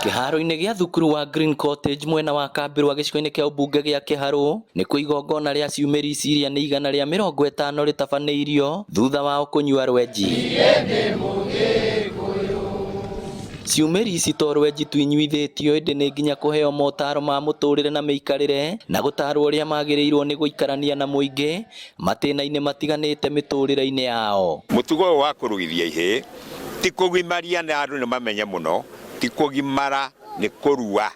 Kĩharo-inĩ gĩa thukuru wa Green Cottage mwena wa Kambĩrwa gĩcigo-inĩ kĩa ũmbunge gĩa Kĩharũ nĩkuo igongona rĩa ciumĩrĩci iria nĩ 150 rĩtabanĩirio thutha wao kũnyua rwenji. Ciumĩrĩci to rwenji tu inyuithĩtio ĩndĩ nĩ nginya kũheo motaro ma mũtũrĩre na mĩikarĩre na gũtarwo ũrĩa magĩrĩirwo nĩ gũikarania na mũingĩ matĩna-inĩ matiganĩte mĩtũrĩre-inĩ yao. Mũtugo ũyũ wa kũruithia ihĩ ti kũgimaria na andũ nĩ mamenye mũno, ti kũgimara nĩ kũrua.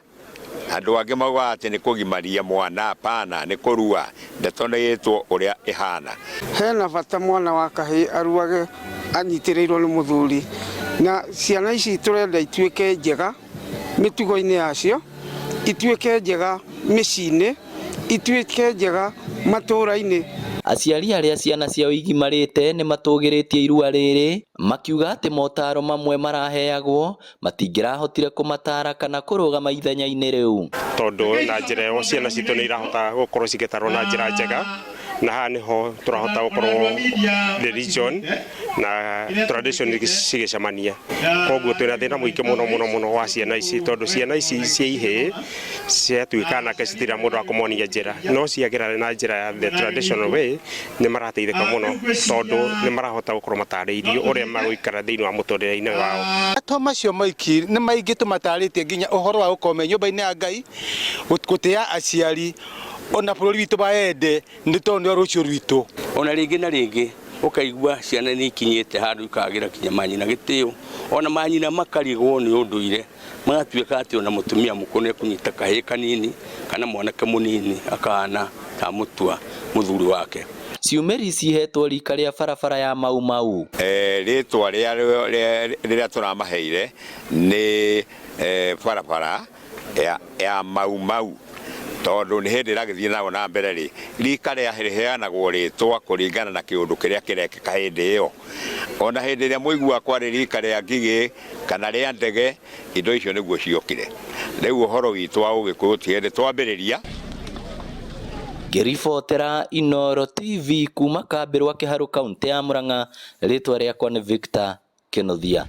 Andũ angĩ maugaga atĩ nĩ kũgimaria mwana, hapana, nĩ kũrua. Ndeto nĩ ĩtwo ũrĩa ĩhana. Hena bata mwana wa kahĩĩ aruage anyitĩrĩirwo nĩ mũthuri, na ciana ici tũrenda ituĩke njega mĩtugo-inĩ yacio, ituĩke njega mĩciĩ-inĩ, ituĩke njega matũũra-inĩ. Aciari arĩa ciana ciao igimarĩte nĩ matũgĩrĩtie irua rĩrĩ, makiuga atĩ motaro mamwe maraheagwo matingĩrahotire kũmatara kana kũrũgama ithenya-inĩ rĩu. Tondũ na njĩra ĩyo ciana citũ nĩ irahota gũkorwo cigĩtarwo na njĩra njega, na haha nĩho tũrahota gũkorwo religion na tradition cigĩcemania. Koguo twĩna thĩna mũingĩ mũno wa ciana ici, tondũ ciana ici cia ihĩ ciatuĩka anake citira mũndũ wa kũmonia njĩra, no ciagera na njĩra ya the traditional way nĩ marateithĩka mũno, tondũ nĩ marahota gũkorwo matarĩirio ũrĩa magũikara thĩinĩ wa mũtũrĩre-inĩ wao. Atwa macio maiki nĩ maingĩ tũmatarĩtie nginya ũhoro wa gũkorwo nyũmba-inĩ ya Ngai, gũtĩa aciari, ona bũrũri witũ baende nĩ tondũ nĩ rũciũ rwitũ. Ona rĩngĩ na rĩngĩ ũkaigua ciana nĩ ikinyĩte handũ ikagira kinya manyina gĩtĩo, ona manyina makarigwo nĩ ũndũire, magatuĩka atĩ ona mũtumia mũkũrũ nĩ kũnyita kahĩĩ kanini kana mwanake mũnini akahana ta mũtua mũthuri wake. Ciumĩrĩci ihetwo rika rĩa barabara ya Mau Mau. Rĩtwa rĩrĩa tũramaheire nĩ barabara ya Mau Mau, tondũ nĩ hĩndĩ ĩragĩthiĩ nayo na mbere rĩ, rika rĩaheanagwo rĩtwa kũringana na kĩũndũ kĩrĩa kĩrekĩka hĩndĩ ĩyo. Ona hĩndĩ ĩrĩa mũigua kwarĩ rika rĩa ngigĩ kana rĩa ndege, indo icio nĩguo ciokire. Rĩu ũhoro witũ wa Ũgĩkũyũ ti hĩndĩ twambĩrĩria. Ngĩribotera Inooro TV kuma Kambĩrwa Kĩharũ kaũntĩ ya Mũrang'a, rĩtwa rĩakwa nĩ Victor Kĩnuthia.